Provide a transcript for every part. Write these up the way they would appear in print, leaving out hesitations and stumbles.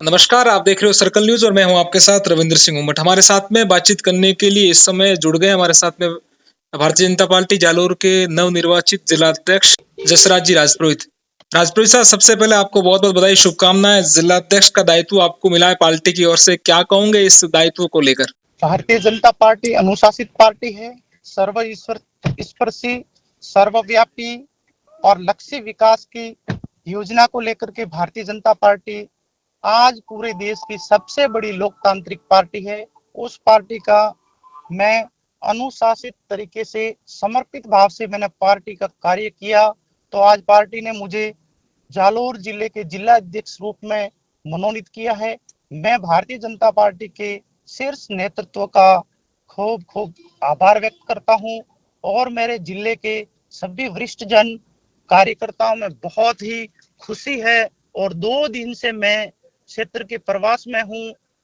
नमस्कार, आप देख रहे हो सर्कल न्यूज़ और मैं हूं आपके साथ रविंद्र सिंह उमट। हमारे साथ में बातचीत करने के लिए इस समय जुड़ गए हमारे साथ में भारतीय जनता पार्टी जालोर के नवनिर्वाचित जिलाध्यक्ष जसराज जी राजपुरोहित। राजपुरोहित साहब, सबसे पहले आपको बहुत-बहुत बधाई, शुभकामनाएं। जिलाध्यक्ष का दायित्व आपको मिला है पार्टी की ओर से, क्या कहोगे इस दायित्व को लेकर? भारतीय जनता पार्टी अनुशासित पार्टी है। सर्व स्पर्शी, सर्वव्यापी और लक्ष्य विकास की योजना को लेकर के भारतीय जनता पार्टी आज पूरे देश की सबसे बड़ी लोकतांत्रिक पार्टी है। उस पार्टी का मैं अनुशासित तरीके से, समर्पित भाव से मैंने पार्टी का कार्य किया, तो आज पार्टी ने मुझे जालोर जिले के जिला अध्यक्ष रूप में मनोनीत किया है। मैं भारतीय जनता पार्टी के शीर्ष नेतृत्व का खूब खूब आभार व्यक्त करता हूं और मेरे जिले के सभी वरिष्ठ जन कार्यकर्ताओं में बहुत ही खुशी है। और 2 दिन से मैं क्षेत्र के प्रवास में हूं।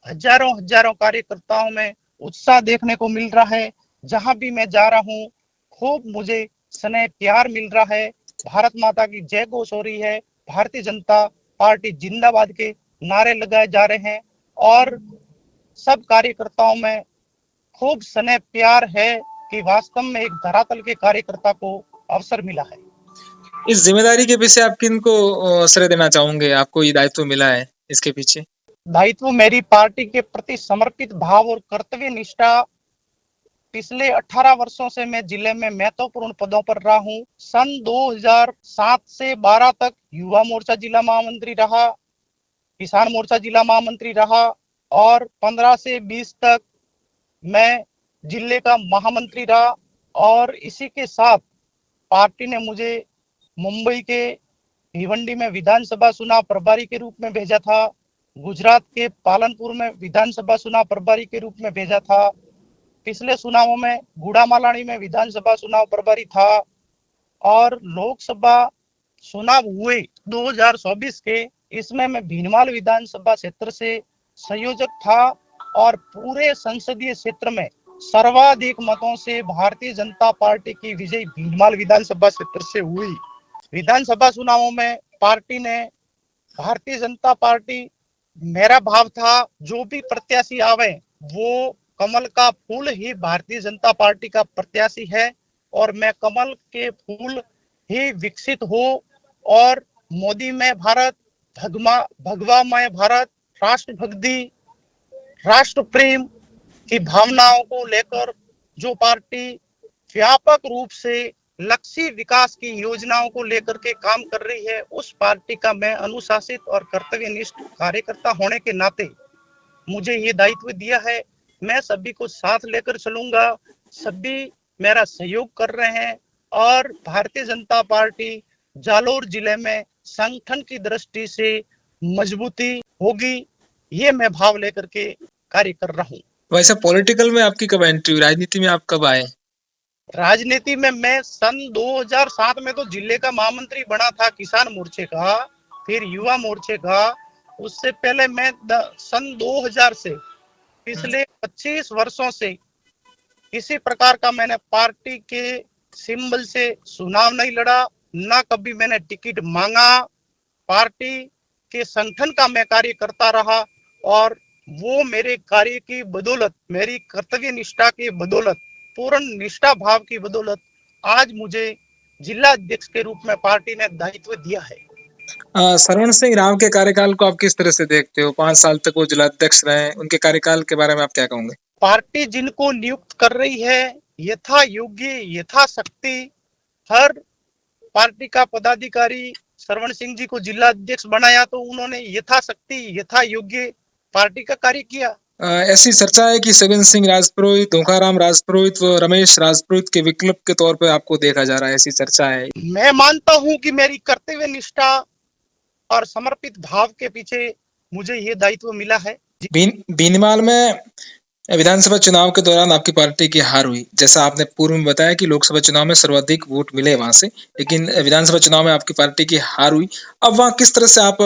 हजारों कार्यकर्ताओं में उत्साह देखने को मिल रहा है। जहां भी मैं जा रहा हूं, खूब मुझे स्नेह प्यार मिल रहा है। भारत माता की जय घोष हो रही है। भारतीय जनता पार्टी जिंदाबाद के नारे लगाए जा रहे हैं और सब कार्यकर्ताओं में खूब स्नेह प्यार है कि वास्तव में एक धरातल के कार्यकर्ता को अवसर मिला है। इस जिम्मेदारी के पीछे आप किनको श्रेय देना चाहोगे? आपको ये दायित्व मिला है, इसके पीछे? दायित्व मेरी पार्टी के प्रति समर्पित भाव और कर्तव्य निष्ठा। पिछले 18 वर्षों से मैं जिले में महत्वपूर्ण पदों पर रहा हूं। सन 2007 से 12 तक युवा मोर्चा जिला महामंत्री रहा, किसान मोर्चा जिला महामंत्री रहा और 15 से 20 तक मैं जिले का महामंत्री रहा। और इसी के साथ पार्टी ने मुझे मुंबई के भिवंडी में विधानसभा चुनाव प्रभारी के रूप में भेजा था, गुजरात के पालनपुर में विधानसभा चुनाव प्रभारी के रूप में भेजा था, पिछले चुनावों में गुड़ामालानी में विधानसभा चुनाव प्रभारी था और लोकसभा चुनाव हुए 2024 के, इसमें मैं भीनमाल विधानसभा क्षेत्र से संयोजक था और पूरे संसदीय क्षेत्र में सर्वाधिक मतों से भारतीय जनता पार्टी की विजय भीनमाल विधानसभा क्षेत्र से हुई। विधानसभा चुनावों में पार्टी ने, भारतीय जनता पार्टी, मेरा भाव था जो भी प्रत्याशी आवे वो कमल का फूल ही भारतीय जनता पार्टी का प्रत्याशी है और मैं कमल के फूल ही विकसित हो और मोदी में भारत, भगवा में भारत, राष्ट्रभक्ति, राष्ट्र प्रेम की भावनाओं को लेकर जो पार्टी व्यापक रूप से लक्ष्य विकास की योजनाओं को लेकर के काम कर रही है, उस पार्टी का मैं अनुशासित और कर्तव्यनिष्ठ कार्यकर्ता होने के नाते मुझे ये दायित्व दिया है। मैं सभी को साथ लेकर चलूंगा। सभी मेरा सहयोग कर रहे हैं और भारतीय जनता पार्टी जालोर जिले में संगठन की दृष्टि से मजबूती होगी, ये मैं भाव लेकर के कार्य कर रहा हूँ। वैसे पॉलिटिकल में आपकी कब एंट्री हुई? राजनीति में आप कब आए? राजनीति में मैं सन 2007 में तो जिले का महामंत्री बना था, किसान मोर्चे का, फिर युवा मोर्चे का। उससे पहले मैं सन 2000 से पिछले 25 वर्षों से किसी प्रकार का मैंने पार्टी के सिंबल से चुनाव नहीं लड़ा, ना कभी मैंने टिकट मांगा। पार्टी के संगठन का मैं कार्य करता रहा और वो मेरे कार्य की बदौलत, मेरी कर्तव्य निष्ठा की बदौलत, पूर्ण निष्ठा भाव की बदौलत आज मुझे जिला अध्यक्ष के रूप में पार्टी ने दायित्व दिया है। सरवण सिंह राव के कार्यकाल को आप किस तरह से देखते हो? 5 साल तक वो जिलाध्यक्ष रहे, उनके कार्यकाल के बारे में आप क्या कहोगे? पार्टी जिनको नियुक्त कर रही है, यथा योग्य, यथा शक्ति, हर पार्टी का पदाधिकारी सरवण सिंह जी को जिला अध्यक्ष बनाया तो उन्होंने यथा शक्ति, यथा योग्य पार्टी का कार्य किया। ऐसी चर्चा है कि सविन सिंह राजपुरोहित, धोखाराम राजपुरोहित व रमेश राजपुरोहित के विकल्प के तौर पर आपको देखा जा रहा है, ऐसी चर्चा है। मैं मानता हूं कि मेरी कर्तव्य निष्ठा और समर्पित भाव के पीछे मुझे ये दायित्व मिला है। भीनमाल में विधानसभा चुनाव के दौरान आपकी पार्टी की हार हुई, जैसा आपने पूर्व में बताया कि लोकसभा चुनाव में सर्वाधिक वोट मिले वहां से, लेकिन विधानसभा चुनाव में आपकी पार्टी की हार हुई। अब वहां किस तरह से आप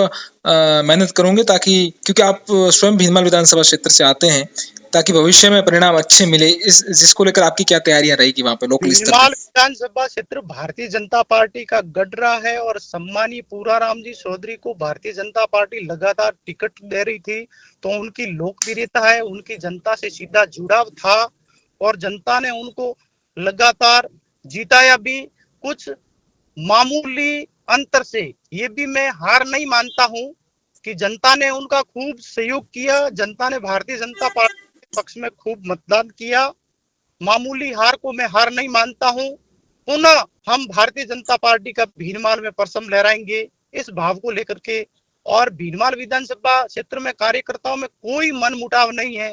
मेहनत करोगे ताकि, क्योंकि आप स्वयं भीनमाल विधानसभा क्षेत्र से आते हैं, ताकि भविष्य में परिणाम अच्छे मिले, इस जिसको लेकर आपकी क्या तैयारियां रहेगी वहां पे लोकल स्तर भीनमाल पे? विधानसभा क्षेत्र भारतीय जनता पार्टी का गढ़ रहा है और सम्मानीय पूराराम जी चौधरी को भारतीय जनता पार्टी लगातार टिकट दे रही थी, तो उनकी लोकप्रियता है, उनकी जनता से सीधा जुड़ाव था और जनता ने उनको लगातार जिताया भी, कुछ मामूली अंतर से। ये भी मैं हार नहीं मानता हूं कि जनता ने उनका खूब सहयोग किया, जनता ने भारतीय जनता पार्टी के पक्ष में खूब मतदान किया। मामूली हार को मैं हार नहीं मानता हूं। पुनः हम भारतीय जनता पार्टी का भीनमाल में परचम लहराएंगे, इस भाव को लेकर के। और भीनमाल विधानसभा क्षेत्र में कार्यकर्ताओं में कोई मनमुटाव नहीं है।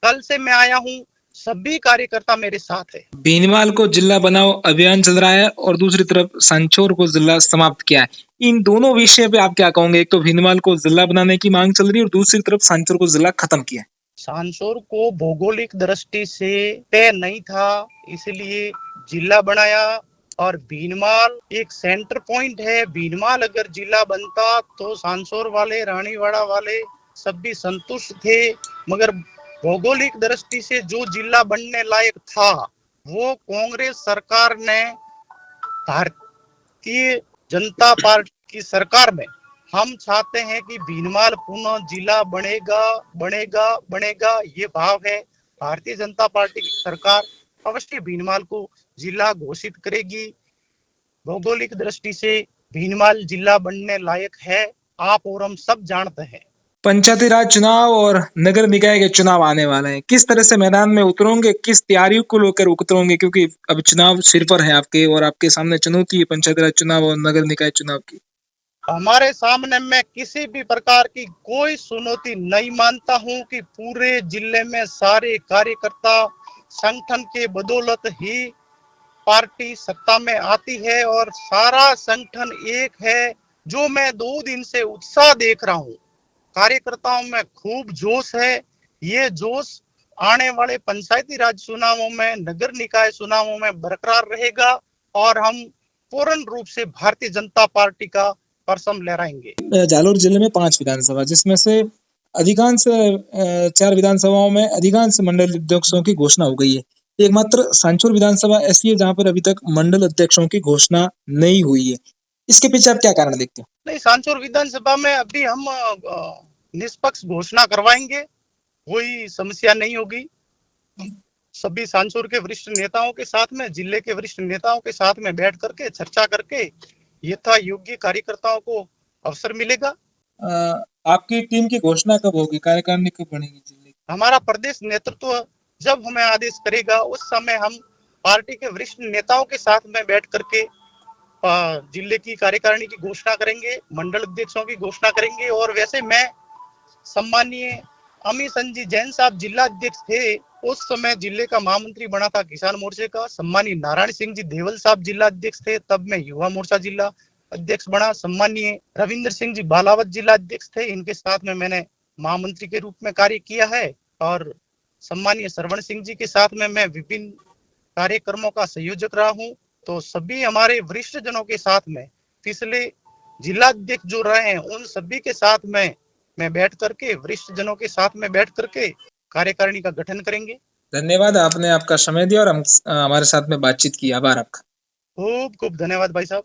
कल से मैं आया हूं, सभी कार्यकर्ता मेरे साथ है। भीनमाल को जिला बनाओ अभियान चल रहा है और दूसरी तरफ सांचौर को जिला समाप्त किया है। इन दोनों विषय पे आप क्या कहोगे? एक तो भीनमाल को जिला बनाने की मांग चल रही है और दूसरी तरफ सांचौर को जिला खत्म किया है। सांचौर को भौगोलिक दृष्टि से तय नहीं था, इसलिए जिला बनाया। और भीनमाल एक सेंटर पॉइंट है। भीनमाल अगर जिला बनता तो सांचौर वाले, रानीवाड़ा वाले सब भी संतुष्ट थे, मगर भौगोलिक दृष्टि से जो जिला बनने लायक था वो कांग्रेस सरकार ने, भारतीय जनता पार्टी की सरकार में, हम चाहते हैं कि भीनमाल पुनः जिला बनेगा बनेगा बनेगा, ये भाव है। भारतीय जनता पार्टी की सरकार अवश्य भीनमाल को जिला घोषित करेगी। भौगोलिक दृष्टि से भीनमाल जिला बनने लायक है, आप और हम सब जानते हैं। पंचायती राज चुनाव और नगर निकाय के चुनाव आने वाले हैं, किस तरह से मैदान में उतरोगे, किस तैयारियों को लेकर उतरोगे? क्योंकि अब चुनाव सिर पर है आपके और आपके सामने चुनौती है पंचायती राज चुनाव और नगर निकाय चुनाव की। हमारे सामने मैं किसी भी प्रकार की कोई चुनौती नहीं मानता हूं कि पूरे जिले में सारे कार्यकर्ता संगठन के बदौलत ही पार्टी सत्ता में आती है और सारा संगठन एक है। जो मैं 2 दिन से उत्साह देख रहा हूं, कार्यकर्ताओं में खूब जोश है। ये जोश आने वाले पंचायती राज चुनावों में, नगर निकाय चुनावों में बरकरार रहेगा और हम पूर्ण रूप से भारतीय जनता पार्टी का परचम लहराएंगे। जालोर जिले में 5 विधानसभा, जिसमें से अधिकांश 4 विधानसभाओं में अधिकांश मंडल अध्यक्षों की घोषणा हो गई है। एकमात्र सांचौर विधानसभा ऐसी है जहां पर अभी तक मंडल अध्यक्षों की घोषणा नहीं हुई है। इसके पीछे आप क्या कारण देखते हो? नहीं, सांचौर विधानसभा में अभी हम निष्पक्ष घोषणा करवाएंगे, कोई समस्या नहीं होगी। सभी सांचौर के वरिष्ठ नेताओं के साथ में, जिले के वरिष्ठ नेताओं के साथ में बैठ करके चर्चा करके यथा योग्य कार्यकर्ताओं को अवसर मिलेगा। आपकी टीम की घोषणा कब होगी? कार्यकारिणी कब बनेगी जिले की? हमारा प्रदेश नेतृत्व जब हमें आदेश करेगा उस समय हम पार्टी के वरिष्ठ नेताओं के साथ में बैठ करके जिले की कार्यकारिणी की घोषणा करेंगे, मंडल अध्यक्षों की घोषणा करेंगे। और वैसे मैं सम्मानीय अमित संजी जैन साहब जिला अध्यक्ष थे, उस समय जिले का महामंत्री बना था किसान मोर्चे का। सम्मानीय नारायण सिंह जी देवल साहब जिला अध्यक्ष थे, तब मैं युवा मोर्चा जिला अध्यक्ष बना। सम्मानीय रविंद्र सिंह जी बालावत जिला अध्यक्ष थे, इनके साथ में मैंने महामंत्री के रूप में कार्य किया है। और सम्मानीय श्रवण सिंह जी के साथ में मैं विभिन्न कार्यक्रमों का संयोजक रहा हूं। तो सभी हमारे वरिष्ठ जनों के साथ में, पिछले जिला अध्यक्ष जो रहे हैं उन सभी के साथ में मैं बैठ करके, वरिष्ठ जनों के साथ में बैठ करके कार्यकारिणी का गठन करेंगे। धन्यवाद, आपने आपका समय दिया और हमारे साथ में बातचीत की। आभार आपका। खूब खूब धन्यवाद भाई साहब।